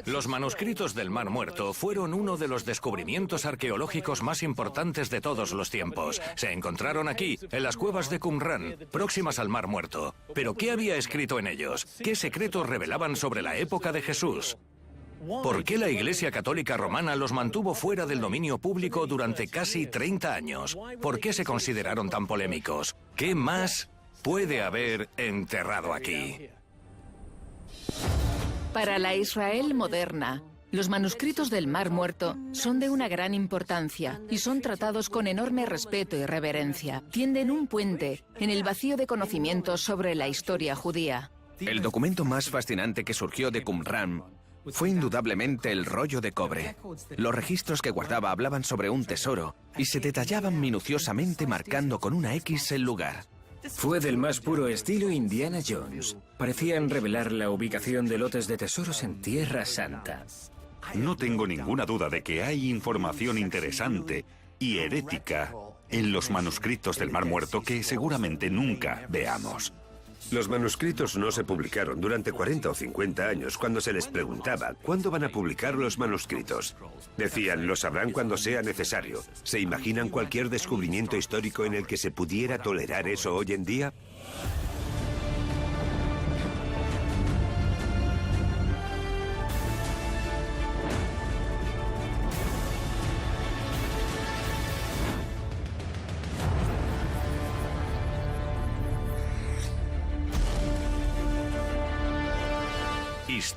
Los manuscritos del Mar Muerto fueron uno de los descubrimientos arqueológicos más importantes de todos los tiempos. Se encontraron aquí, en las cuevas de Qumran, próximas al Mar Muerto. ¿Pero qué había escrito en ellos? ¿Qué secretos revelaban sobre la época de Jesús? ¿Por qué la Iglesia Católica Romana los mantuvo fuera del dominio público durante casi 30 años? ¿Por qué se consideraron tan polémicos? ¿Qué más puede haber enterrado aquí? Para la Israel moderna, los manuscritos del Mar Muerto son de una gran importancia y son tratados con enorme respeto y reverencia. Tienden un puente en el vacío de conocimientos sobre la historia judía. El documento más fascinante que surgió de Qumran fue indudablemente el rollo de cobre. Los registros que guardaba hablaban sobre un tesoro y se detallaban minuciosamente marcando con una X el lugar. Fue del más puro estilo Indiana Jones. Parecían revelar la ubicación de lotes de tesoros en Tierra Santa. No tengo ninguna duda de que hay información interesante y herética en los manuscritos del Mar Muerto que seguramente nunca veamos. Los manuscritos no se publicaron durante 40 o 50 años. Cuando se les preguntaba ¿cuándo van a publicar los manuscritos? Decían, lo sabrán cuando sea necesario. ¿Se imaginan cualquier descubrimiento histórico en el que se pudiera tolerar eso hoy en día?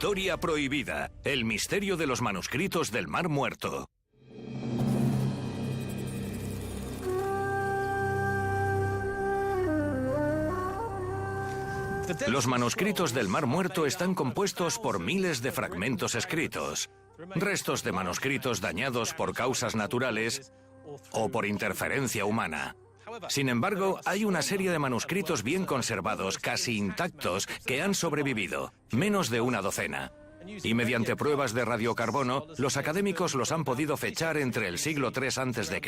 Historia prohibida. El misterio de los manuscritos del Mar Muerto. Los manuscritos del Mar Muerto están compuestos por miles de fragmentos escritos, restos de manuscritos dañados por causas naturales o por interferencia humana. Sin embargo, hay una serie de manuscritos bien conservados, casi intactos, que han sobrevivido, menos de una docena. Y mediante pruebas de radiocarbono, los académicos los han podido fechar entre el siglo III a.C.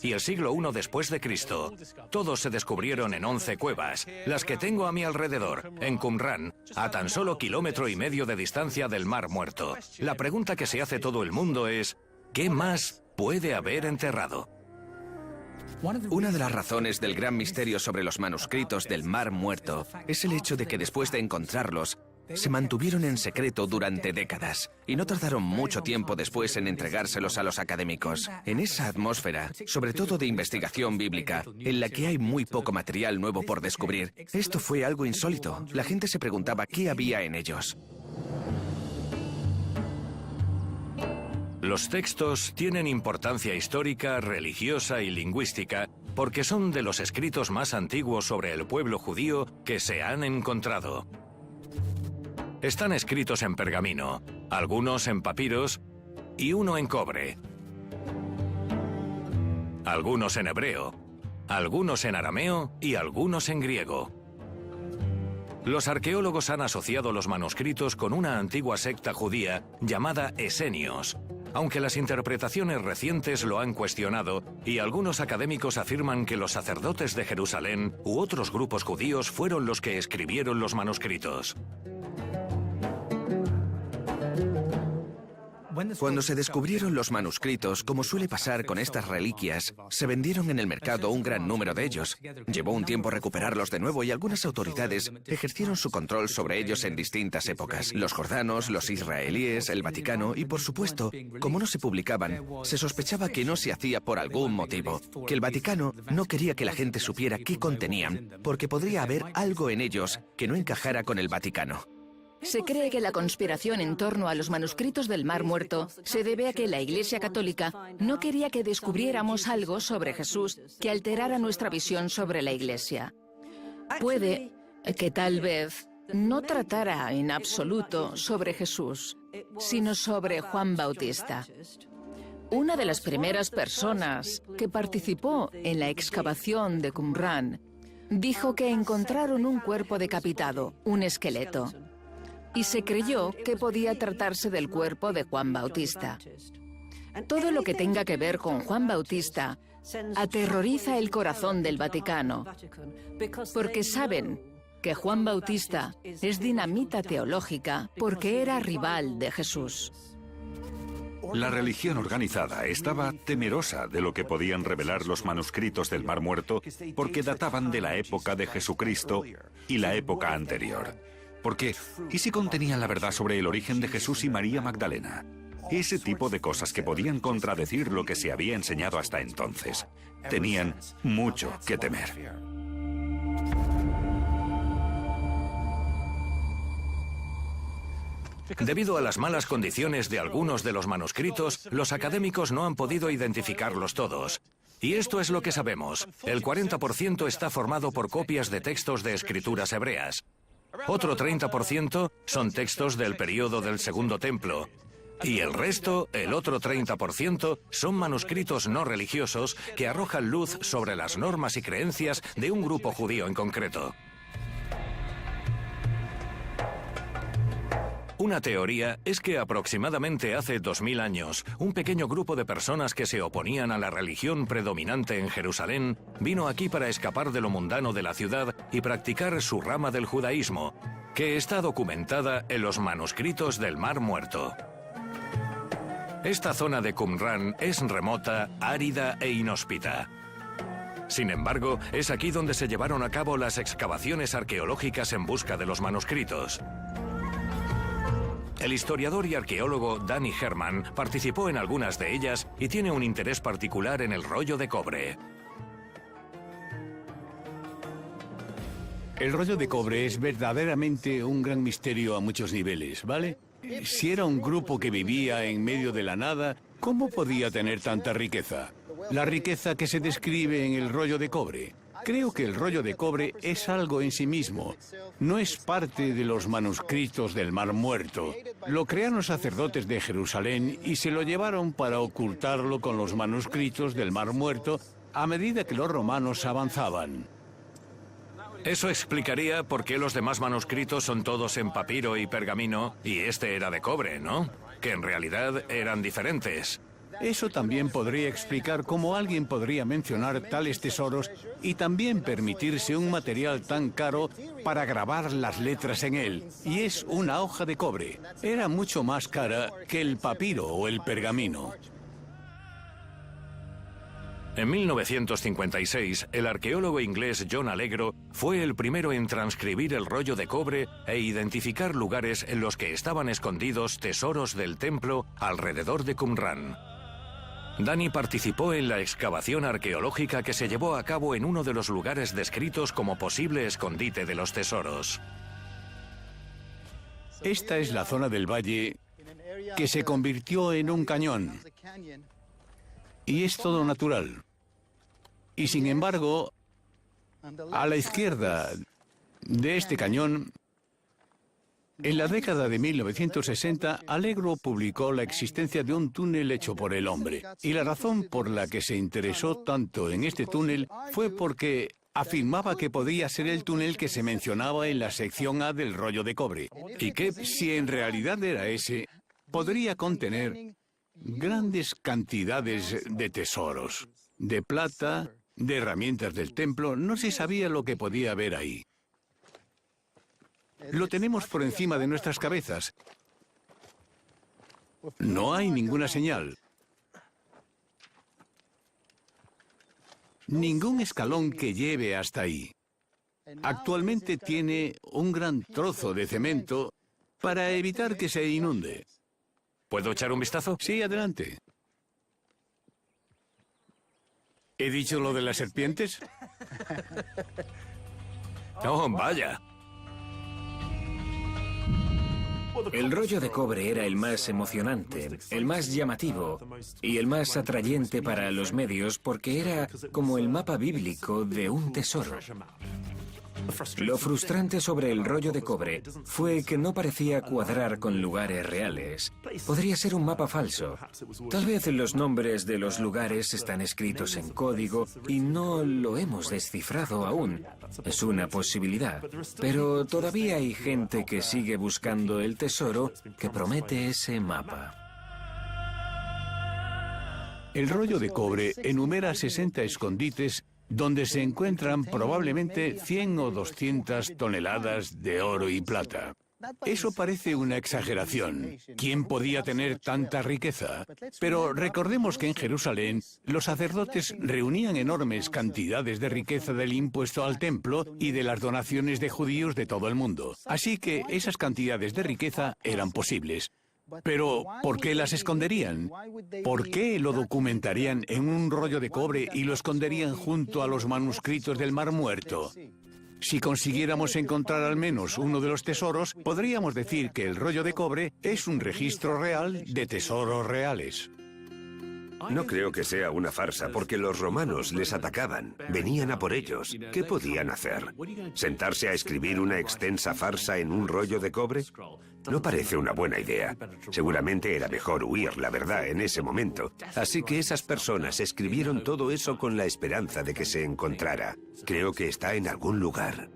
y el siglo I después de Cristo. Todos se descubrieron en 11 cuevas, las que tengo a mi alrededor, en Qumran, a tan solo 1,5 kilómetros de distancia del Mar Muerto. La pregunta que se hace todo el mundo es, ¿qué más puede haber enterrado? Una de las razones del gran misterio sobre los manuscritos del Mar Muerto es el hecho de que después de encontrarlos, se mantuvieron en secreto durante décadas y no tardaron mucho tiempo después en entregárselos a los académicos. En esa atmósfera, sobre todo de investigación bíblica, en la que hay muy poco material nuevo por descubrir, esto fue algo insólito. La gente se preguntaba qué había en ellos. Los textos tienen importancia histórica, religiosa y lingüística porque son de los escritos más antiguos sobre el pueblo judío que se han encontrado. Están escritos en pergamino, algunos en papiros y uno en cobre. Algunos en hebreo, algunos en arameo y algunos en griego. Los arqueólogos han asociado los manuscritos con una antigua secta judía llamada esenios, aunque las interpretaciones recientes lo han cuestionado y algunos académicos afirman que los sacerdotes de Jerusalén u otros grupos judíos fueron los que escribieron los manuscritos. Cuando se descubrieron los manuscritos, como suele pasar con estas reliquias, se vendieron en el mercado un gran número de ellos. Llevó un tiempo recuperarlos de nuevo y algunas autoridades ejercieron su control sobre ellos en distintas épocas. Los jordanos, los israelíes, el Vaticano y, por supuesto, como no se publicaban, se sospechaba que no se hacía por algún motivo, que el Vaticano no quería que la gente supiera qué contenían, porque podría haber algo en ellos que no encajara con el Vaticano. Se cree que la conspiración en torno a los manuscritos del Mar Muerto se debe a que la Iglesia Católica no quería que descubriéramos algo sobre Jesús que alterara nuestra visión sobre la Iglesia. Puede que tal vez no tratara en absoluto sobre Jesús, sino sobre Juan Bautista. Una de las primeras personas que participó en la excavación de Qumran dijo que encontraron un cuerpo decapitado, un esqueleto, y se creyó que podía tratarse del cuerpo de Juan Bautista. Todo lo que tenga que ver con Juan Bautista aterroriza el corazón del Vaticano, porque saben que Juan Bautista es dinamita teológica porque era rival de Jesús. La religión organizada estaba temerosa de lo que podían revelar los manuscritos del Mar Muerto porque databan de la época de Jesucristo y la época anterior. Porque, ¿y si contenían la verdad sobre el origen de Jesús y María Magdalena? Ese tipo de cosas que podían contradecir lo que se había enseñado hasta entonces. Tenían mucho que temer. Debido a las malas condiciones de algunos de los manuscritos, los académicos no han podido identificarlos todos. Y esto es lo que sabemos. El 40% está formado por copias de textos de escrituras hebreas. Otro 30% son textos del período del Segundo Templo. Y el resto, el otro 30%, son manuscritos no religiosos que arrojan luz sobre las normas y creencias de un grupo judío en concreto. Una teoría es que aproximadamente hace 2000 años, un pequeño grupo de personas que se oponían a la religión predominante en Jerusalén vino aquí para escapar de lo mundano de la ciudad y practicar su rama del judaísmo, que está documentada en los manuscritos del Mar Muerto. Esta zona de Qumran es remota, árida e inhóspita. Sin embargo, es aquí donde se llevaron a cabo las excavaciones arqueológicas en busca de los manuscritos. El historiador y arqueólogo Danny Herman participó en algunas de ellas y tiene un interés particular en el rollo de cobre. El rollo de cobre es verdaderamente un gran misterio a muchos niveles, ¿vale? Si era un grupo que vivía en medio de la nada, ¿cómo podía tener tanta riqueza? La riqueza que se describe en el rollo de cobre. Creo que el rollo de cobre es algo en sí mismo. No es parte de los manuscritos del Mar Muerto. Lo crearon los sacerdotes de Jerusalén y se lo llevaron para ocultarlo con los manuscritos del Mar Muerto a medida que los romanos avanzaban. Eso explicaría por qué los demás manuscritos son todos en papiro y pergamino y este era de cobre, ¿no? Que en realidad eran diferentes. Eso también podría explicar cómo alguien podría mencionar tales tesoros y también permitirse un material tan caro para grabar las letras en él. Y es una hoja de cobre. Era mucho más cara que el papiro o el pergamino. En 1956, el arqueólogo inglés John Allegro fue el primero en transcribir el rollo de cobre e identificar lugares en los que estaban escondidos tesoros del templo alrededor de Qumran. Danny participó en la excavación arqueológica que se llevó a cabo en uno de los lugares descritos como posible escondite de los tesoros. Esta es la zona del valle que se convirtió en un cañón. Y es todo natural. Y sin embargo, a la izquierda de este cañón, en la década de 1960, Allegro publicó la existencia de un túnel hecho por el hombre. Y la razón por la que se interesó tanto en este túnel fue porque afirmaba que podía ser el túnel que se mencionaba en la sección A del rollo de cobre. Y que, si en realidad era ese, podría contener grandes cantidades de tesoros, de plata, de herramientas del templo. No se sabía lo que podía haber ahí. Lo tenemos por encima de nuestras cabezas. No hay ninguna señal. Ningún escalón que lleve hasta ahí. Actualmente tiene un gran trozo de cemento para evitar que se inunde. ¿Puedo echar un vistazo? Sí, adelante. ¿He dicho lo de las serpientes? ¡Oh, vaya! El rollo de cobre era el más emocionante, el más llamativo y el más atrayente para los medios porque era como el mapa bíblico de un tesoro. Lo frustrante sobre el rollo de cobre fue que no parecía cuadrar con lugares reales. Podría ser un mapa falso. Tal vez los nombres de los lugares están escritos en código y no lo hemos descifrado aún. Es una posibilidad. Pero todavía hay gente que sigue buscando el tesoro que promete ese mapa. El rollo de cobre enumera 60 escondites donde se encuentran probablemente 100 o 200 toneladas de oro y plata. Eso parece una exageración. ¿Quién podía tener tanta riqueza? Pero recordemos que en Jerusalén los sacerdotes reunían enormes cantidades de riqueza del impuesto al templo y de las donaciones de judíos de todo el mundo. Así que esas cantidades de riqueza eran posibles. Pero, ¿por qué las esconderían? ¿Por qué lo documentarían en un rollo de cobre y lo esconderían junto a los manuscritos del Mar Muerto? Si consiguiéramos encontrar al menos uno de los tesoros, podríamos decir que el rollo de cobre es un registro real de tesoros reales. No creo que sea una farsa, porque los romanos les atacaban, venían a por ellos. ¿Qué podían hacer? ¿Sentarse a escribir una extensa farsa en un rollo de cobre? No parece una buena idea. Seguramente era mejor huir, la verdad, en ese momento. Así que esas personas escribieron todo eso con la esperanza de que se encontrara. Creo que está en algún lugar.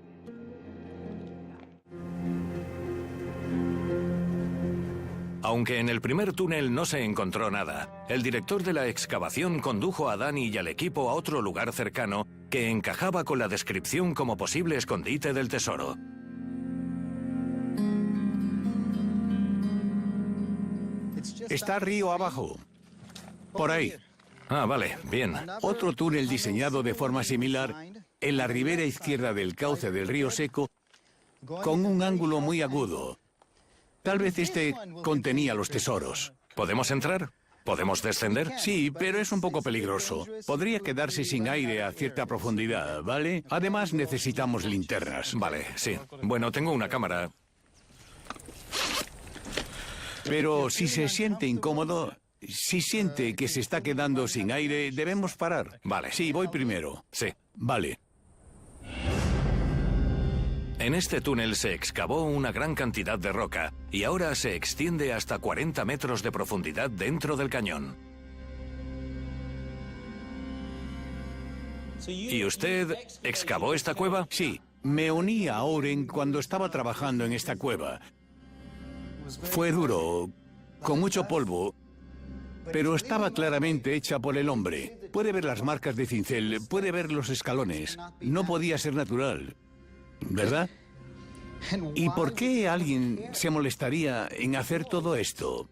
Aunque en el primer túnel no se encontró nada, el director de la excavación condujo a Dani y al equipo a otro lugar cercano que encajaba con la descripción como posible escondite del tesoro. Está río abajo. Por ahí. Ah, vale, bien. Otro túnel diseñado de forma similar en la ribera izquierda del cauce del río Seco, con un ángulo muy agudo. Tal vez este contenía los tesoros. ¿Podemos entrar? ¿Podemos descender? Sí, pero es un poco peligroso. Podría quedarse sin aire a cierta profundidad, ¿vale? Además, necesitamos linternas. Vale, sí. Bueno, tengo una cámara. Pero si se siente incómodo, si siente que se está quedando sin aire, debemos parar. Vale. Sí, voy primero. Sí. Vale. En este túnel se excavó una gran cantidad de roca y ahora se extiende hasta 40 metros de profundidad dentro del cañón. ¿Y usted excavó esta cueva? Sí, me uní a Oren cuando estaba trabajando en esta cueva. Fue duro, con mucho polvo, pero estaba claramente hecha por el hombre. Puede ver las marcas de cincel, puede ver los escalones. No podía ser natural, ¿verdad? ¿Y por qué alguien se molestaría en hacer todo esto?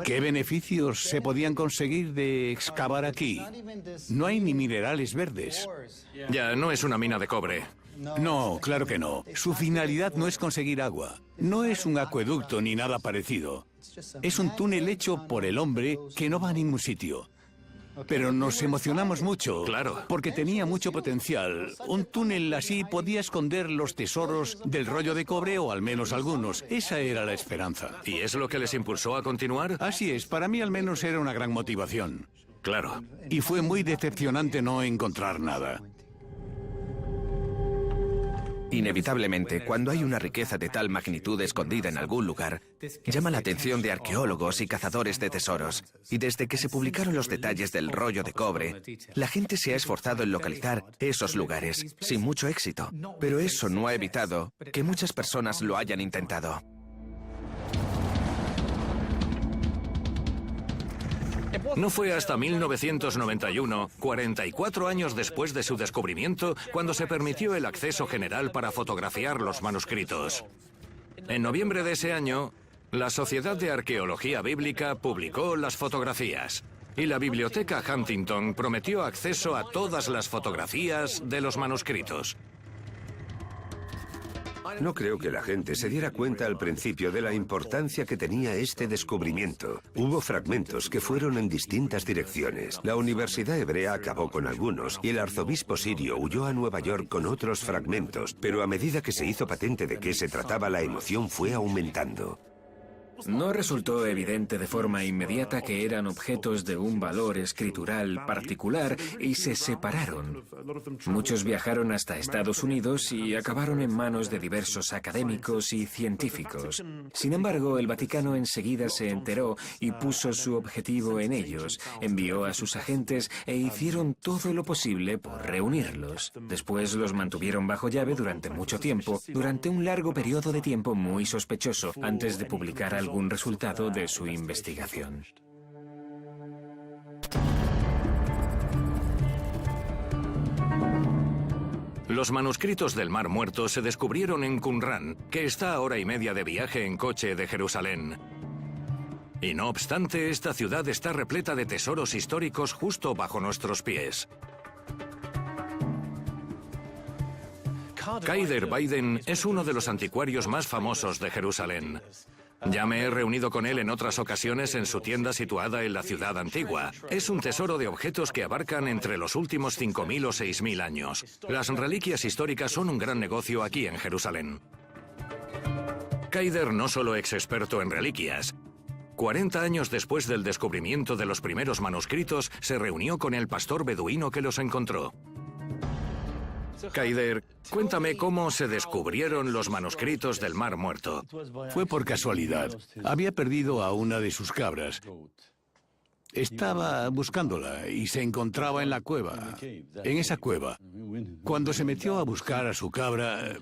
¿Qué beneficios se podían conseguir de excavar aquí? No hay ni minerales verdes. Ya, no es una mina de cobre. No, claro que no. Su finalidad no es conseguir agua. No es un acueducto ni nada parecido. Es un túnel hecho por el hombre que no va a ningún sitio. Pero nos emocionamos mucho. Claro. Porque tenía mucho potencial. Un túnel así podía esconder los tesoros del rollo de cobre o al menos algunos. Esa era la esperanza. ¿Y es lo que les impulsó a continuar? Así es, para mí al menos era una gran motivación. Claro. Y fue muy decepcionante no encontrar nada. Inevitablemente, cuando hay una riqueza de tal magnitud escondida en algún lugar, llama la atención de arqueólogos y cazadores de tesoros. Y desde que se publicaron los detalles del rollo de cobre, la gente se ha esforzado en localizar esos lugares, sin mucho éxito. Pero eso no ha evitado que muchas personas lo hayan intentado. No fue hasta 1991, 44 años después de su descubrimiento, cuando se permitió el acceso general para fotografiar los manuscritos. En noviembre de ese año, la Sociedad de Arqueología Bíblica publicó las fotografías y la Biblioteca Huntington prometió acceso a todas las fotografías de los manuscritos. No creo que la gente se diera cuenta al principio de la importancia que tenía este descubrimiento. Hubo fragmentos que fueron en distintas direcciones. La Universidad Hebrea acabó con algunos y el arzobispo sirio huyó a Nueva York con otros fragmentos, pero a medida que se hizo patente de qué se trataba, la emoción fue aumentando. No resultó evidente de forma inmediata que eran objetos de un valor escritural particular y se separaron. Muchos viajaron hasta Estados Unidos y acabaron en manos de diversos académicos y científicos. Sin embargo, el Vaticano enseguida se enteró y puso su objetivo en ellos, envió a sus agentes e hicieron todo lo posible por reunirlos. Después los mantuvieron bajo llave durante mucho tiempo, durante un largo periodo de tiempo muy sospechoso, antes de publicar algún resultado de su investigación. Los manuscritos del Mar Muerto se descubrieron en Qumrán, que está a hora y media de viaje en coche de Jerusalén. Y no obstante, esta ciudad está repleta de tesoros históricos justo bajo nuestros pies. Kaider Biden es uno de los anticuarios más famosos de Jerusalén. Ya me he reunido con él en otras ocasiones en su tienda situada en la ciudad antigua. Es un tesoro de objetos que abarcan entre los últimos 5.000 o 6.000 años. Las reliquias históricas son un gran negocio aquí en Jerusalén. Kaider no solo es experto en reliquias. 40 años después del descubrimiento de los primeros manuscritos, se reunió con el pastor beduino que los encontró. Kaider, cuéntame cómo se descubrieron los manuscritos del Mar Muerto. Fue por casualidad. Había perdido a una de sus cabras. Estaba buscándola y se encontraba en la cueva, en esa cueva. Cuando se metió a buscar a su cabra,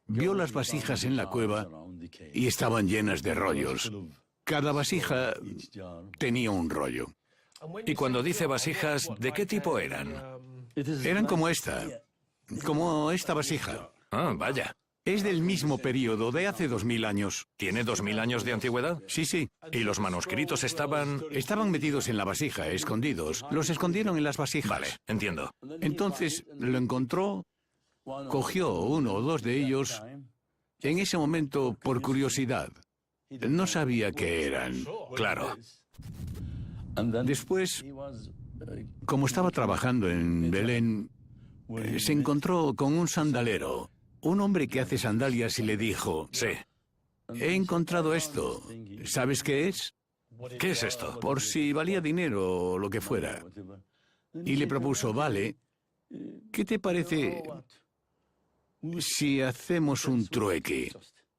vio las vasijas en la cueva y estaban llenas de rollos. Cada vasija tenía un rollo. Y cuando dice vasijas, ¿de qué tipo eran? Eran como esta vasija. Ah, vaya. Es del mismo periodo, de hace 2000 años. ¿Tiene 2000 años de antigüedad? Sí, sí. ¿Y los manuscritos estaban...? Estaban metidos en la vasija, escondidos. Los escondieron en las vasijas. Vale, entiendo. Entonces lo encontró, cogió uno o dos de ellos, en ese momento por curiosidad. No sabía qué eran. Claro. Después, como estaba trabajando en Belén, se encontró con un sandalero, un hombre que hace sandalias, y le dijo: Sí. he encontrado esto. ¿Sabes qué es? ¿Qué es esto? Por si valía dinero o lo que fuera. Y le propuso: vale, ¿qué te parece si hacemos un trueque?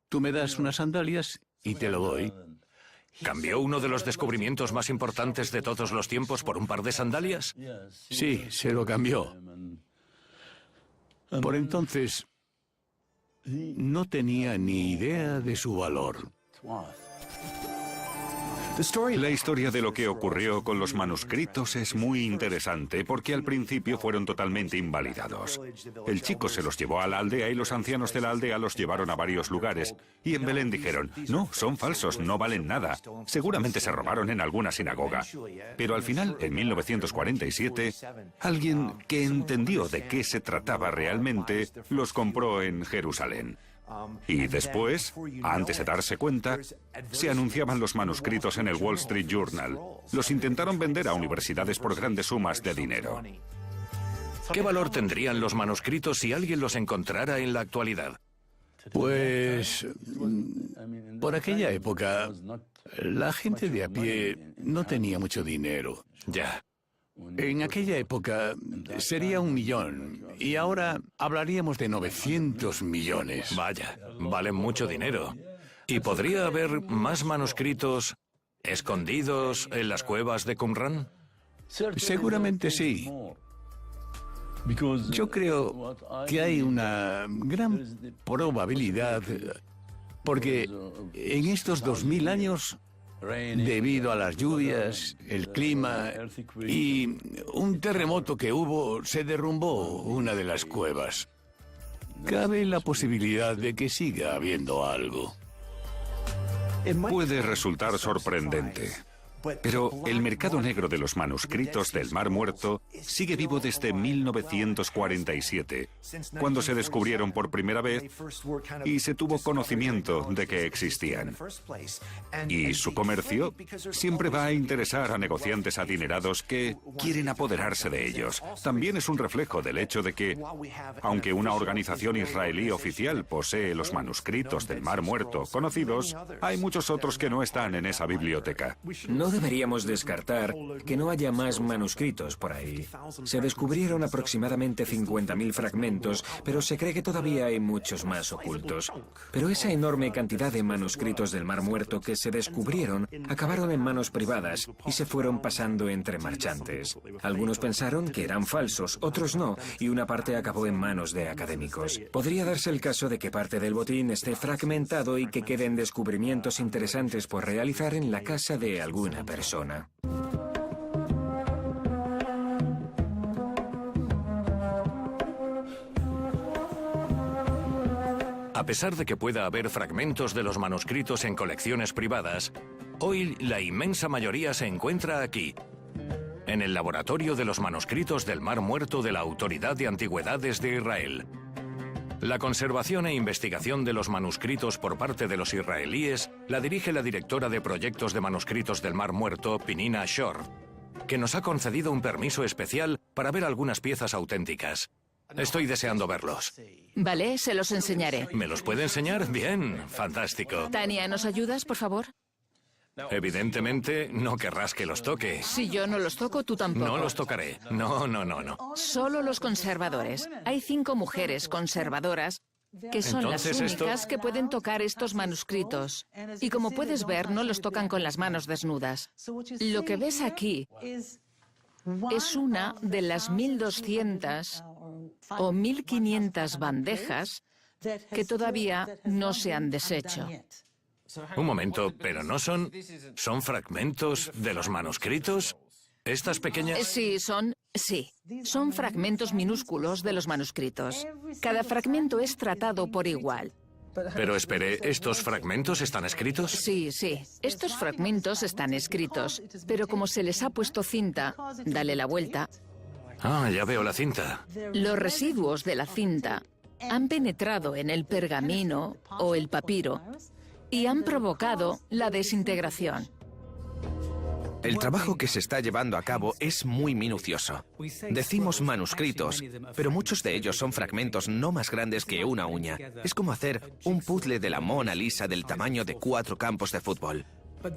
Tú me das unas sandalias y te lo doy. ¿Cambió uno de los descubrimientos más importantes de todos los tiempos por un par de sandalias? Sí, se lo cambió. Por entonces, no tenía ni idea de su valor. La historia de lo que ocurrió con los manuscritos es muy interesante porque al principio fueron totalmente invalidados. El chico se los llevó a la aldea y los ancianos de la aldea los llevaron a varios lugares. Y en Belén dijeron: no, son falsos, no valen nada. Seguramente se robaron en alguna sinagoga. Pero al final, en 1947, alguien que entendió de qué se trataba realmente los compró en Jerusalén. Y después, antes de darse cuenta, se anunciaban los manuscritos en el Wall Street Journal. Los intentaron vender a universidades por grandes sumas de dinero. ¿Qué valor tendrían los manuscritos si alguien los encontrara en la actualidad? Pues, por aquella época, la gente de a pie no tenía mucho dinero. Ya. En aquella época sería 1 millón y ahora hablaríamos de 900 millones. Vaya, valen mucho dinero. ¿Y podría haber más manuscritos escondidos en las cuevas de Qumrán? Seguramente sí. Yo creo que hay una gran probabilidad, porque en estos 2000 años, debido a las lluvias, el clima y un terremoto que hubo, se derrumbó una de las cuevas. Cabe la posibilidad de que siga habiendo algo. Puede resultar sorprendente, pero el mercado negro de los manuscritos del Mar Muerto sigue vivo desde 1947, cuando se descubrieron por primera vez y se tuvo conocimiento de que existían. Y su comercio siempre va a interesar a negociantes adinerados que quieren apoderarse de ellos. También es un reflejo del hecho de que, aunque una organización israelí oficial posee los manuscritos del Mar Muerto conocidos, hay muchos otros que no están en esa biblioteca. No deberíamos descartar que no haya más manuscritos por ahí. Se descubrieron aproximadamente 50.000 fragmentos, pero se cree que todavía hay muchos más ocultos. Pero esa enorme cantidad de manuscritos del Mar Muerto que se descubrieron acabaron en manos privadas y se fueron pasando entre marchantes. Algunos pensaron que eran falsos, otros no, y una parte acabó en manos de académicos. Podría darse el caso de que parte del botín esté fragmentado y que queden descubrimientos interesantes por realizar en la casa de alguna persona. A pesar de que pueda haber fragmentos de los manuscritos en colecciones privadas, hoy la inmensa mayoría se encuentra aquí, en el Laboratorio de los Manuscritos del Mar Muerto de la Autoridad de Antigüedades de Israel. La conservación e investigación de los manuscritos por parte de los israelíes la dirige la directora de proyectos de manuscritos del Mar Muerto, Pinina Shor, que nos ha concedido un permiso especial para ver algunas piezas auténticas. Estoy deseando verlos. Vale, se los enseñaré. ¿Me los puede enseñar? Bien, fantástico. Tania, ¿nos ayudas, por favor? Evidentemente, no querrás que los toque. Si yo no los toco, tú tampoco. No los tocaré. No. Solo los conservadores. Hay 5 mujeres conservadoras que son Entonces, las únicas que pueden tocar estos manuscritos. Y como puedes ver, no los tocan con las manos desnudas. Lo que ves aquí es una de las 1.200 o 1.500 bandejas que todavía no se han deshecho. Un momento, pero no son fragmentos de los manuscritos. ¿Estas pequeñas? Sí, son fragmentos minúsculos de los manuscritos. Cada fragmento es tratado por igual. Pero espere, ¿estos fragmentos están escritos? Sí. Estos fragmentos están escritos, pero como se les ha puesto cinta, dale la vuelta, Ah, ya veo la cinta. los residuos de la cinta han penetrado en el pergamino o el papiro y han provocado la desintegración. El trabajo que se está llevando a cabo es muy minucioso. Decimos manuscritos, pero muchos de ellos son fragmentos no más grandes que una uña. Es como hacer un puzzle de la Mona Lisa del tamaño de 4 campos de fútbol.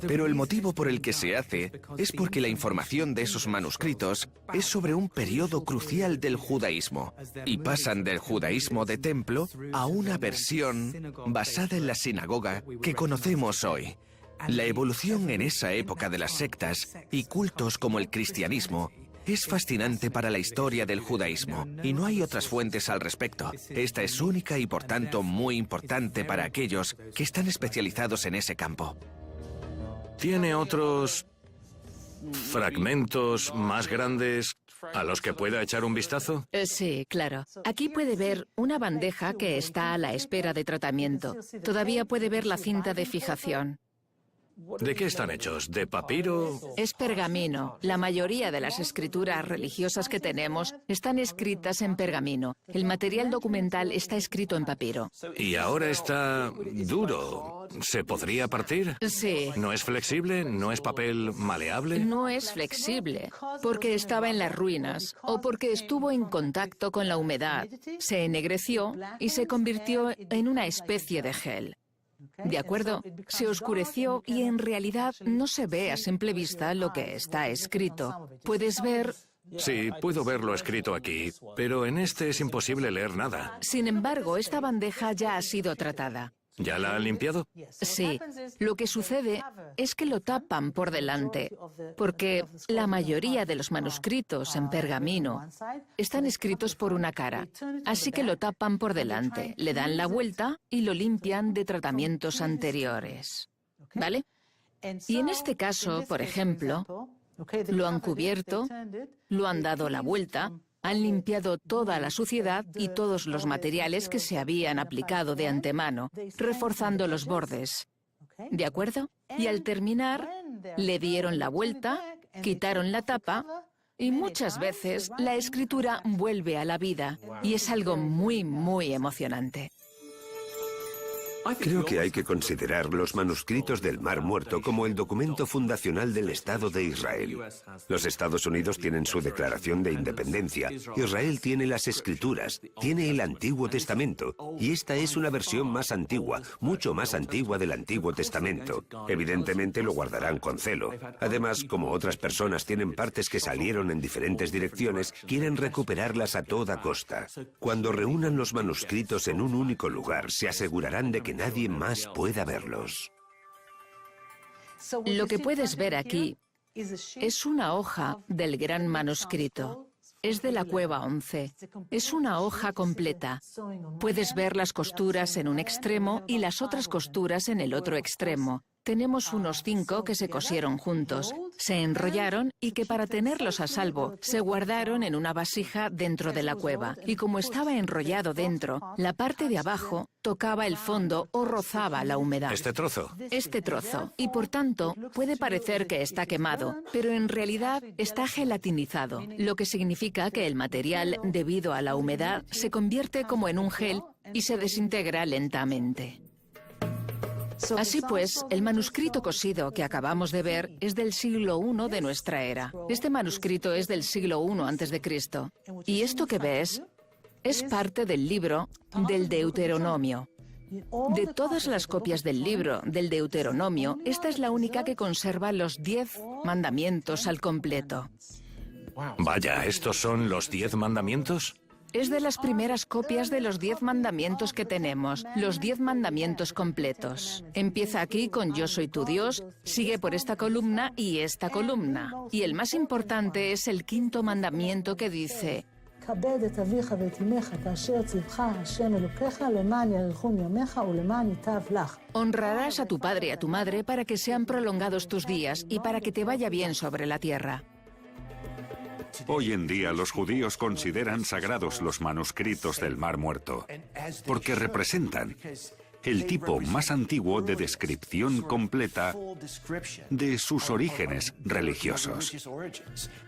Pero el motivo por el que se hace es porque la información de esos manuscritos es sobre un periodo crucial del judaísmo y pasan del judaísmo de templo a una versión basada en la sinagoga que conocemos hoy. La evolución en esa época de las sectas y cultos como el cristianismo es fascinante para la historia del judaísmo y no hay otras fuentes al respecto. Esta es única y por tanto muy importante para aquellos que están especializados en ese campo. ¿Tiene otros fragmentos más grandes a los que pueda echar un vistazo? Sí, claro. Aquí puede ver una bandeja que está a la espera de tratamiento. Todavía puede ver la cinta de fijación. ¿De qué están hechos? ¿De papiro? Es pergamino. La mayoría de las escrituras religiosas que tenemos están escritas en pergamino. El material documental está escrito en papiro. Y ahora está duro. ¿Se podría partir? Sí. ¿No es flexible? ¿No es papel maleable? No es flexible, porque estaba en las ruinas o porque estuvo en contacto con la humedad. Se ennegreció y se convirtió en una especie de gel. ¿De acuerdo? Se oscureció y en realidad no se ve a simple vista lo que está escrito. Puedes ver... Sí, puedo ver lo escrito aquí, pero en este es imposible leer nada. Sin embargo, esta bandeja ya ha sido tratada. ¿Ya la ha limpiado? Sí. Lo que sucede es que lo tapan por delante, porque la mayoría de los manuscritos en pergamino están escritos por una cara. Así que lo tapan por delante, le dan la vuelta y lo limpian de tratamientos anteriores. ¿Vale? Y en este caso, por ejemplo, lo han cubierto, lo han dado la vuelta, han limpiado toda la suciedad y todos los materiales que se habían aplicado de antemano, reforzando los bordes. ¿De acuerdo? Y al terminar, le dieron la vuelta, quitaron la tapa y muchas veces la escritura vuelve a la vida y es algo muy, muy emocionante. Creo que hay que considerar los manuscritos del Mar Muerto como el documento fundacional del Estado de Israel. Los Estados Unidos tienen su Declaración de Independencia, Israel tiene las Escrituras, tiene el Antiguo Testamento, y esta es una versión más antigua, mucho más antigua del Antiguo Testamento. Evidentemente lo guardarán con celo. Además, como otras personas tienen partes que salieron en diferentes direcciones, quieren recuperarlas a toda costa. Cuando reúnan los manuscritos en un único lugar, se asegurarán de que nadie más pueda verlos. Lo que puedes ver aquí es una hoja del gran manuscrito. Es de la cueva 11. Es una hoja completa. Puedes ver las costuras en un extremo y las otras costuras en el otro extremo. tenemos unos 5 que se cosieron juntos, se enrollaron y que para tenerlos a salvo se guardaron en una vasija dentro de la cueva. Y como estaba enrollado dentro, la parte de abajo tocaba el fondo o rozaba la humedad. Este trozo. Este trozo. Y por tanto, puede parecer que está quemado, pero en realidad está gelatinizado, lo que significa que el material, debido a la humedad, se convierte como en un gel y se desintegra lentamente. Así pues, el manuscrito cosido que acabamos de ver es del siglo I de nuestra era. Este manuscrito es del siglo I a.C. Y esto que ves es parte del libro del Deuteronomio. De todas las copias del libro del Deuteronomio, esta es la única que conserva los 10 mandamientos al completo. Vaya, ¿estos son los 10 mandamientos? Es de las primeras copias de los 10 mandamientos que tenemos, los 10 mandamientos completos. Empieza aquí con Yo soy tu Dios, sigue por esta columna y esta columna. Y el más importante es el 5.º mandamiento que dice: honrarás a tu padre y a tu madre para que sean prolongados tus días y para que te vaya bien sobre la tierra. Hoy en día los judíos consideran sagrados los manuscritos del Mar Muerto, porque representan el tipo más antiguo de descripción completa de sus orígenes religiosos.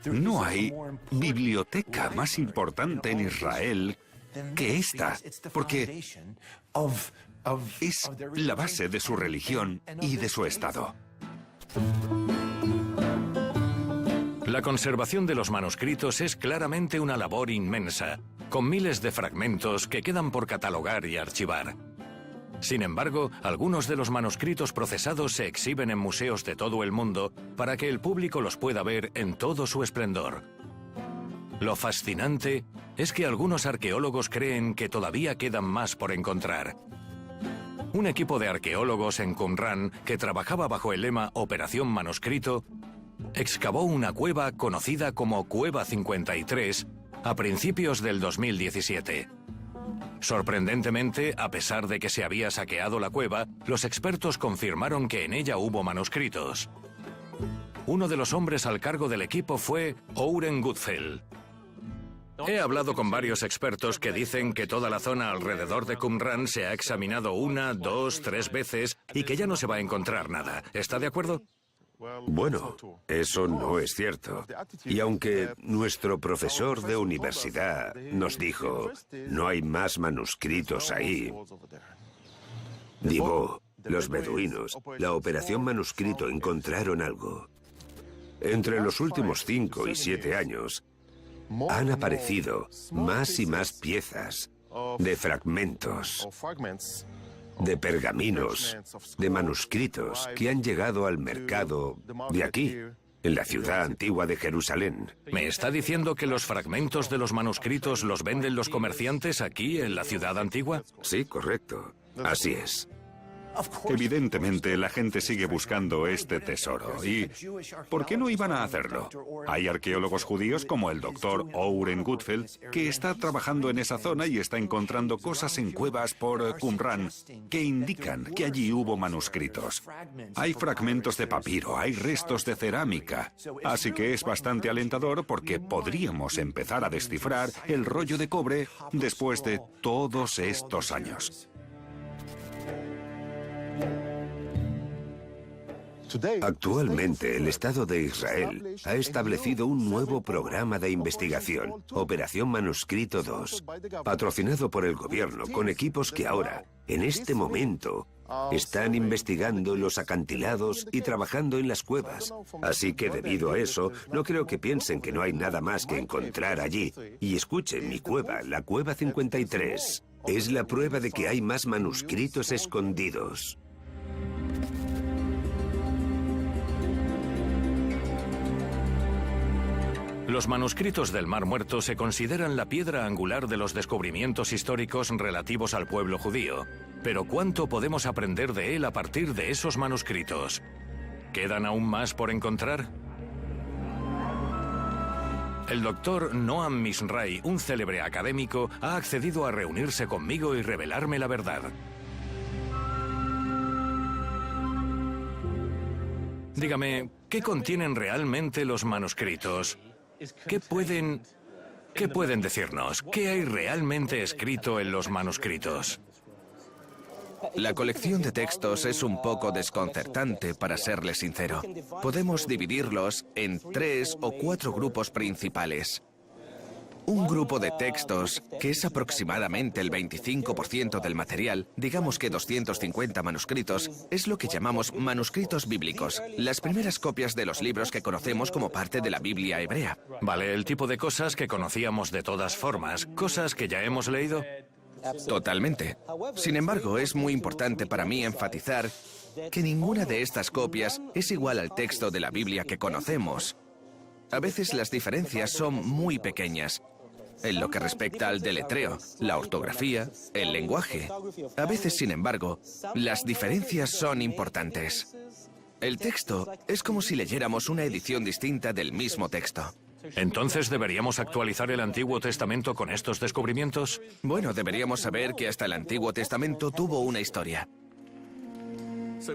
No hay biblioteca más importante en Israel que esta, porque es la base de su religión y de su Estado. La conservación de los manuscritos es claramente una labor inmensa, con miles de fragmentos que quedan por catalogar y archivar. Sin embargo, algunos de los manuscritos procesados se exhiben en museos de todo el mundo para que el público los pueda ver en todo su esplendor. Lo fascinante es que algunos arqueólogos creen que todavía quedan más por encontrar. Un equipo de arqueólogos en Qumran, que trabajaba bajo el lema Operación Manuscrito, excavó una cueva conocida como Cueva 53 a principios del 2017. Sorprendentemente, a pesar de que se había saqueado la cueva, los expertos confirmaron que en ella hubo manuscritos. Uno de los hombres al cargo del equipo fue Oren Gutfeld. He hablado con varios expertos que dicen que toda la zona alrededor de Qumran se ha examinado 1, 2, 3 veces y que ya no se va a encontrar nada. ¿Está de acuerdo? Bueno, eso no es cierto. Y aunque nuestro profesor de universidad nos dijo, no hay más manuscritos ahí, digo, los beduinos, la Operación Manuscrito encontraron algo. Entre los últimos 5 y 7 años, han aparecido más y más piezas de fragmentos, de pergaminos, de manuscritos que han llegado al mercado de aquí, en la ciudad antigua de Jerusalén. ¿Me está diciendo que los fragmentos de los manuscritos los venden los comerciantes aquí, en la ciudad antigua? Sí, correcto. Así es. Evidentemente, la gente sigue buscando este tesoro. ¿Y por qué no iban a hacerlo? Hay arqueólogos judíos como el doctor Oren Gutfeld que está trabajando en esa zona y está encontrando cosas en cuevas por Qumran que indican que allí hubo manuscritos. Hay fragmentos de papiro, hay restos de cerámica. Así que es bastante alentador porque podríamos empezar a descifrar el rollo de cobre después de todos estos años. Actualmente, el Estado de Israel ha establecido un nuevo programa de investigación, Operación Manuscrito 2, patrocinado por el gobierno con equipos que ahora, en este momento, están investigando los acantilados y trabajando en las cuevas. Así que debido a eso, no creo que piensen que no hay nada más que encontrar allí. Y escuchen, mi cueva, la Cueva 53, es la prueba de que hay más manuscritos escondidos. Los manuscritos del Mar Muerto se consideran la piedra angular de los descubrimientos históricos relativos al pueblo judío. Pero ¿cuánto podemos aprender de él a partir de esos manuscritos? ¿Quedan aún más por encontrar? El doctor Noam Misrai, un célebre académico, ha accedido a reunirse conmigo y revelarme la verdad. Dígame, ¿qué contienen realmente los manuscritos? ¿Qué pueden decirnos? ¿Qué hay realmente escrito en los manuscritos? La colección de textos es un poco desconcertante, para serle sincero. Podemos dividirlos en 3 o 4 grupos principales. Un grupo de textos, que es aproximadamente el 25% del material, digamos que 250 manuscritos, es lo que llamamos manuscritos bíblicos, las primeras copias de los libros que conocemos como parte de la Biblia hebrea. Vale, el tipo de cosas que conocíamos de todas formas, cosas que ya hemos leído. Totalmente. Sin embargo, es muy importante para mí enfatizar que ninguna de estas copias es igual al texto de la Biblia que conocemos. A veces las diferencias son muy pequeñas, en lo que respecta al deletreo, la ortografía, el lenguaje. A veces, sin embargo, las diferencias son importantes. El texto es como si leyéramos una edición distinta del mismo texto. ¿Entonces deberíamos actualizar el Antiguo Testamento con estos descubrimientos? Bueno, deberíamos saber que hasta el Antiguo Testamento tuvo una historia.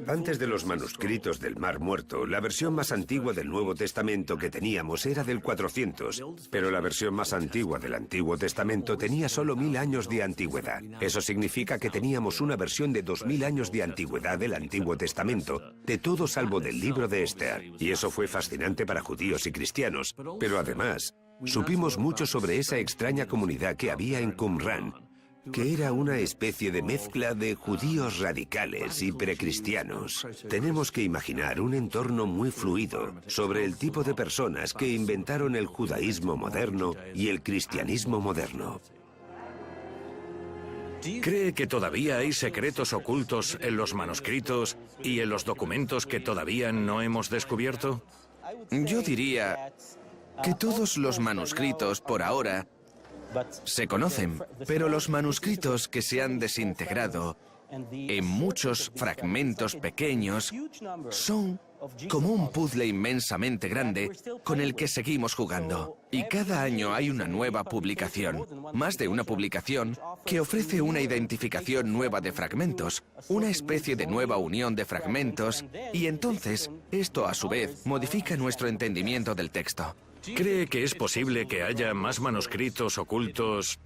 Antes de los manuscritos del Mar Muerto, la versión más antigua del Nuevo Testamento que teníamos era del 400, pero la versión más antigua del Antiguo Testamento tenía solo 1000 años de antigüedad. Eso significa que teníamos una versión de 2000 años de antigüedad del Antiguo Testamento, de todo salvo del libro de Esther. Y eso fue fascinante para judíos y cristianos. Pero además, supimos mucho sobre esa extraña comunidad que había en Qumran, que era una especie de mezcla de judíos radicales y precristianos. Tenemos que imaginar un entorno muy fluido sobre el tipo de personas que inventaron el judaísmo moderno y el cristianismo moderno. ¿Cree que todavía hay secretos ocultos en los manuscritos y en los documentos que todavía no hemos descubierto? Yo diría que todos los manuscritos, por ahora, se conocen, pero los manuscritos que se han desintegrado en muchos fragmentos pequeños son como un puzzle inmensamente grande con el que seguimos jugando. Y cada año hay una nueva publicación, más de una publicación, que ofrece una identificación nueva de fragmentos, una especie de nueva unión de fragmentos, y entonces esto a su vez modifica nuestro entendimiento del texto. ¿Cree que es posible que haya más manuscritos ocultos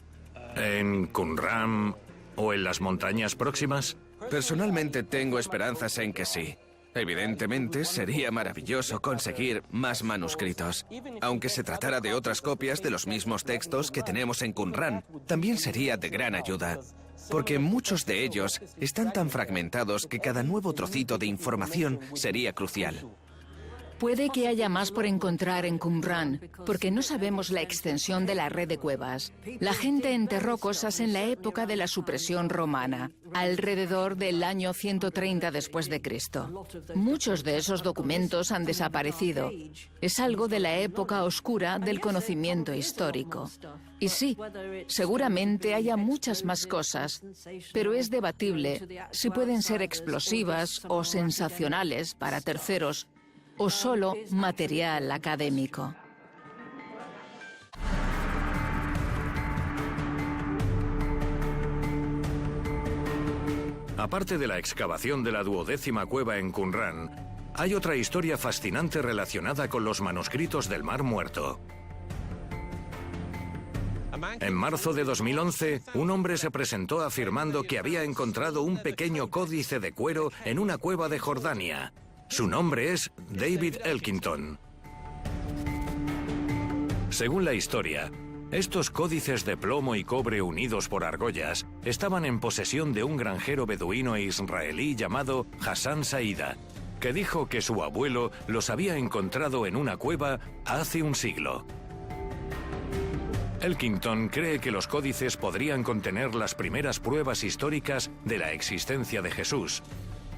en Qumran o en las montañas próximas? Personalmente tengo esperanzas en que sí. Evidentemente, sería maravilloso conseguir más manuscritos. Aunque se tratara de otras copias de los mismos textos que tenemos en Qumran, también sería de gran ayuda. Porque muchos de ellos están tan fragmentados que cada nuevo trocito de información sería crucial. Puede que haya más por encontrar en Qumran, porque no sabemos la extensión de la red de cuevas. La gente enterró cosas en la época de la supresión romana, alrededor del año 130 después de Cristo. Muchos de esos documentos han desaparecido. Es algo de la época oscura del conocimiento histórico. Y sí, seguramente haya muchas más cosas, pero es debatible si pueden ser explosivas o sensacionales para terceros, o solo material académico. Aparte de la excavación de la 12ª cueva en Qumran, hay otra historia fascinante relacionada con los manuscritos del Mar Muerto. En marzo de 2011, un hombre se presentó afirmando que había encontrado un pequeño códice de cuero en una cueva de Jordania. Su nombre es David Elkington. Según la historia, estos códices de plomo y cobre unidos por argollas estaban en posesión de un granjero beduino israelí llamado Hassan Saida, que dijo que su abuelo los había encontrado en una cueva hace un siglo. Elkington cree que los códices podrían contener las primeras pruebas históricas de la existencia de Jesús,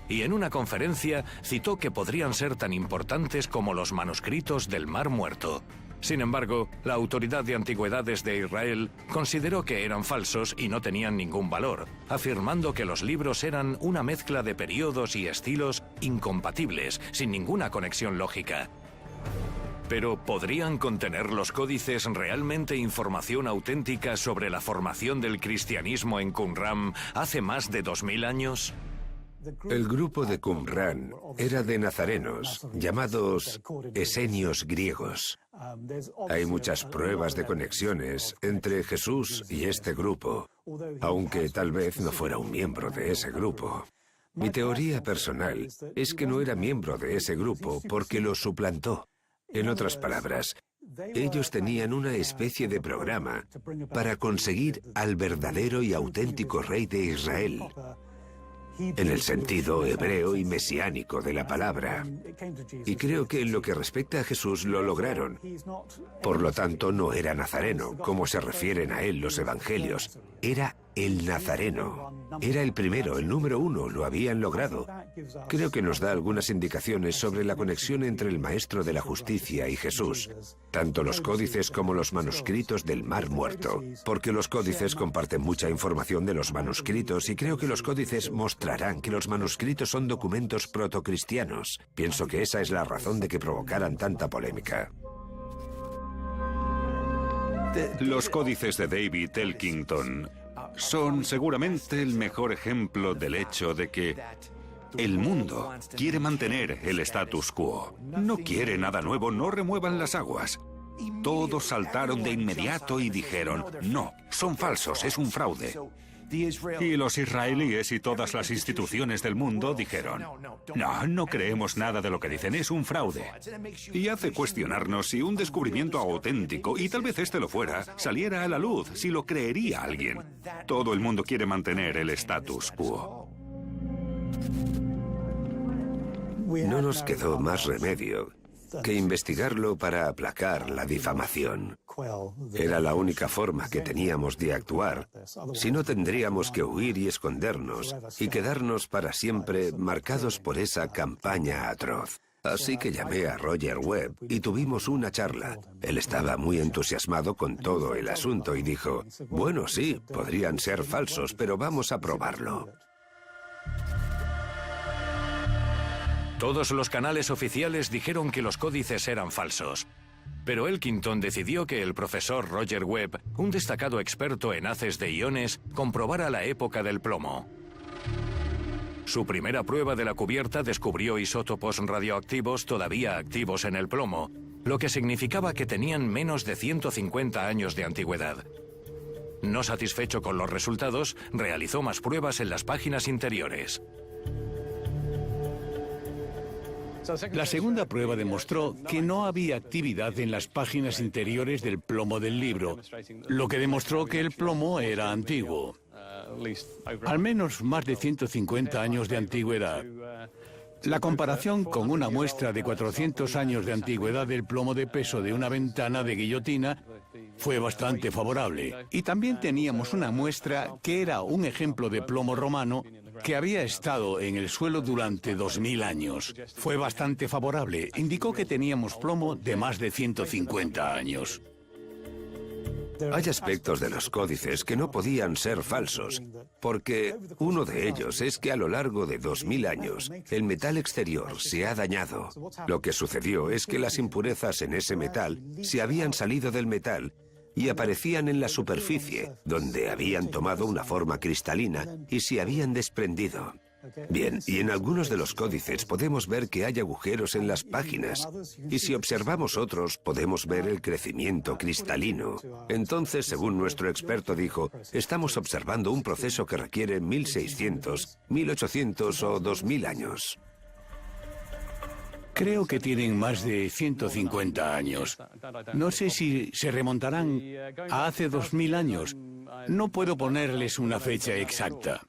y en una conferencia citó que podrían ser tan importantes como los manuscritos del Mar Muerto. Sin embargo, la Autoridad de Antigüedades de Israel consideró que eran falsos y no tenían ningún valor, afirmando que los libros eran una mezcla de periodos y estilos incompatibles, sin ninguna conexión lógica. Pero ¿podrían contener los códices realmente información auténtica sobre la formación del cristianismo en Qumran hace más de 2000 años? El grupo de Qumran era de nazarenos, llamados esenios griegos. Hay muchas pruebas de conexiones entre Jesús y este grupo, aunque tal vez no fuera un miembro de ese grupo. Mi teoría personal es que no era miembro de ese grupo porque lo suplantó. En otras palabras, ellos tenían una especie de programa para conseguir al verdadero y auténtico rey de Israel, en el sentido hebreo y mesiánico de la palabra. Y creo que en lo que respecta a Jesús lo lograron. Por lo tanto, no era nazareno, como se refieren a él los evangelios. Era el nazareno. Era el primero, el número uno, lo habían logrado. Creo que nos da algunas indicaciones sobre la conexión entre el Maestro de la Justicia y Jesús, tanto los códices como los manuscritos del Mar Muerto, porque los códices comparten mucha información de los manuscritos y creo que los códices mostrarán que los manuscritos son documentos protocristianos. Pienso que esa es la razón de que provocaran tanta polémica. Los códices de David Elkington son seguramente el mejor ejemplo del hecho de que el mundo quiere mantener el status quo. No quiere nada nuevo, no remuevan las aguas. Todos saltaron de inmediato y dijeron, no, son falsos, es un fraude. Y los israelíes y todas las instituciones del mundo dijeron, no creemos nada de lo que dicen, es un fraude. Y hace cuestionarnos si un descubrimiento auténtico, y tal vez este lo fuera, saliera a la luz, si lo creería alguien. Todo el mundo quiere mantener el status quo. No nos quedó más remedio que investigarlo para aplacar la difamación. Era la única forma que teníamos de actuar. Si no, tendríamos que huir y escondernos y quedarnos para siempre marcados por esa campaña atroz. Así que llamé a Roger Webb y tuvimos una charla. Él estaba muy entusiasmado con todo el asunto y dijo, bueno, sí, podrían ser falsos, pero vamos a probarlo. Todos los canales oficiales dijeron que los códices eran falsos. Pero Elkington decidió que el profesor Roger Webb, un destacado experto en haces de iones, comprobara la época del plomo. Su primera prueba de la cubierta descubrió isótopos radioactivos todavía activos en el plomo, lo que significaba que tenían menos de 150 años de antigüedad. No satisfecho con los resultados, realizó más pruebas en las páginas interiores. La segunda prueba demostró que no había actividad en las páginas interiores del plomo del libro, lo que demostró que el plomo era antiguo. Al menos más de 150 años de antigüedad. La comparación con una muestra de 400 años de antigüedad del plomo de peso de una ventana de guillotina fue bastante favorable. Y también teníamos una muestra que era un ejemplo de plomo romano que había estado en el suelo durante 2000 años. Fue bastante favorable. Indicó que teníamos plomo de más de 150 años. Hay aspectos de los códices que no podían ser falsos, porque uno de ellos es que a lo largo de 2000 años el metal exterior se ha dañado. Lo que sucedió es que las impurezas en ese metal se habían salido del metal y aparecían en la superficie, donde habían tomado una forma cristalina y se habían desprendido. Bien, y en algunos de los códices podemos ver que hay agujeros en las páginas, y si observamos otros podemos ver el crecimiento cristalino. Entonces, según nuestro experto dijo, estamos observando un proceso que requiere 1600, 1800 o 2000 años. Creo que tienen más de 150 años. No sé si se remontarán a hace 2000 años. No puedo ponerles una fecha exacta.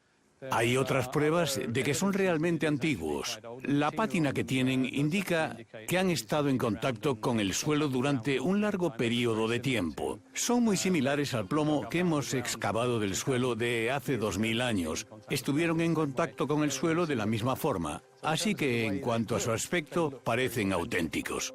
Hay otras pruebas de que son realmente antiguos. La pátina que tienen indica que han estado en contacto con el suelo durante un largo periodo de tiempo. Son muy similares al plomo que hemos excavado del suelo de hace 2000 años. Estuvieron en contacto con el suelo de la misma forma. Así que, en cuanto a su aspecto, parecen auténticos.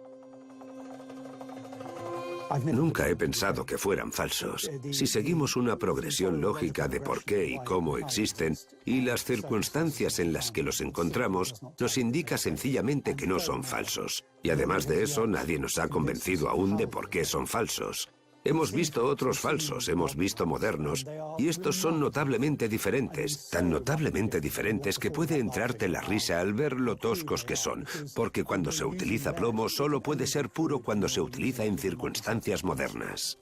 Nunca he pensado que fueran falsos. Si seguimos una progresión lógica de por qué y cómo existen, y las circunstancias en las que los encontramos, nos indica sencillamente que no son falsos. Y además de eso, nadie nos ha convencido aún de por qué son falsos. Hemos visto otros falsos, hemos visto modernos, y estos son notablemente diferentes, tan notablemente diferentes que puede entrarte la risa al ver lo toscos que son, porque cuando se utiliza plomo solo puede ser puro cuando se utiliza en circunstancias modernas.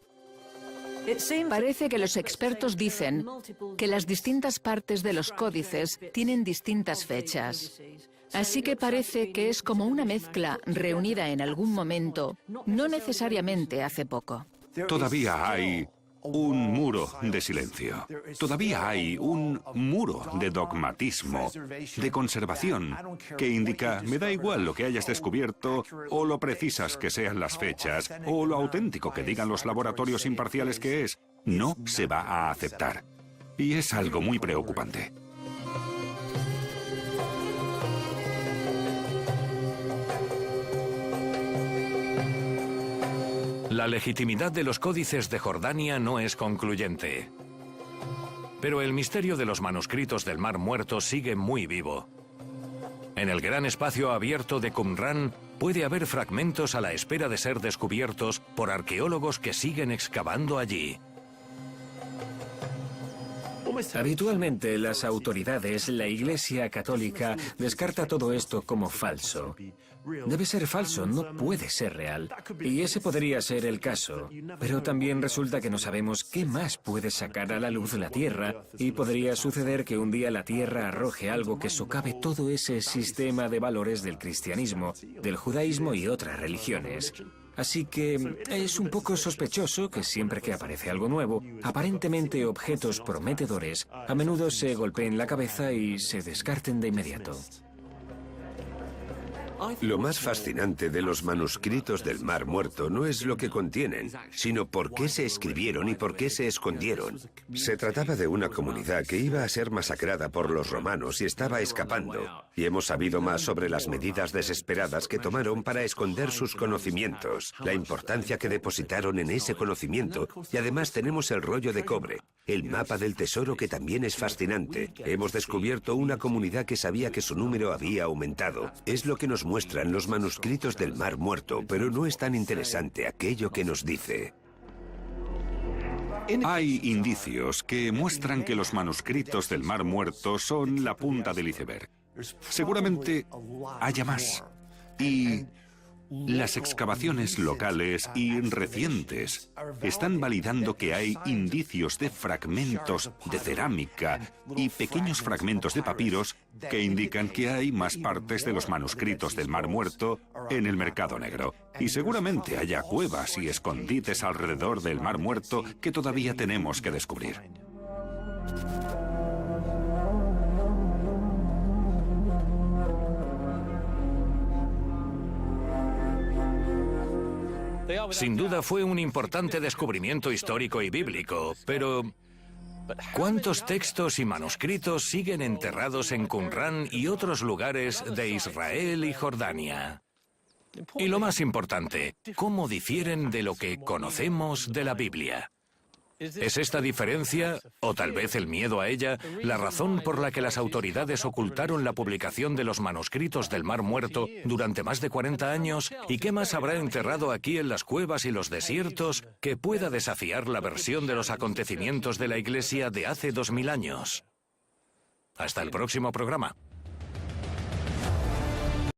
Parece que los expertos dicen que las distintas partes de los códices tienen distintas fechas. Así que parece que es como una mezcla reunida en algún momento, no necesariamente hace poco. Todavía hay un muro de silencio. Todavía hay un muro de dogmatismo, de conservación, que indica, me da igual lo que hayas descubierto, o lo precisas que sean las fechas, o lo auténtico que digan los laboratorios imparciales que es, no se va a aceptar. Y es algo muy preocupante. La legitimidad de los códices de Jordania no es concluyente. Pero el misterio de los manuscritos del Mar Muerto sigue muy vivo. En el gran espacio abierto de Qumran puede haber fragmentos a la espera de ser descubiertos por arqueólogos que siguen excavando allí. Habitualmente las autoridades, la Iglesia Católica, descarta todo esto como falso. Debe ser falso, no puede ser real. Y ese podría ser el caso. Pero también resulta que no sabemos qué más puede sacar a la luz la Tierra, y podría suceder que un día la Tierra arroje algo que socave todo ese sistema de valores del cristianismo, del judaísmo y otras religiones. Así que es un poco sospechoso que siempre que aparece algo nuevo, aparentemente objetos prometedores, a menudo se golpeen la cabeza y se descarten de inmediato. Lo más fascinante de los manuscritos del Mar Muerto no es lo que contienen, sino por qué se escribieron y por qué se escondieron. Se trataba de una comunidad que iba a ser masacrada por los romanos y estaba escapando, y hemos sabido más sobre las medidas desesperadas que tomaron para esconder sus conocimientos, la importancia que depositaron en ese conocimiento, y además tenemos el rollo de cobre, el mapa del tesoro que también es fascinante. Hemos descubierto una comunidad que sabía que su número había aumentado. Es lo que nos muestran los manuscritos del Mar Muerto, pero no es tan interesante aquello que nos dice. Hay indicios que muestran que los manuscritos del Mar Muerto son la punta del iceberg. Seguramente haya más. Y las excavaciones locales y recientes están validando que hay indicios de fragmentos de cerámica y pequeños fragmentos de papiros que indican que hay más partes de los manuscritos del Mar Muerto en el mercado negro. Y seguramente haya cuevas y escondites alrededor del Mar Muerto que todavía tenemos que descubrir. Sin duda fue un importante descubrimiento histórico y bíblico, pero ¿cuántos textos y manuscritos siguen enterrados en Qumran y otros lugares de Israel y Jordania? Y lo más importante, ¿cómo difieren de lo que conocemos de la Biblia? ¿Es esta diferencia, o tal vez el miedo a ella, la razón por la que las autoridades ocultaron la publicación de los manuscritos del Mar Muerto durante más de 40 años? ¿Y qué más habrá enterrado aquí en las cuevas y los desiertos que pueda desafiar la versión de los acontecimientos de la Iglesia de hace 2000 años? Hasta el próximo programa.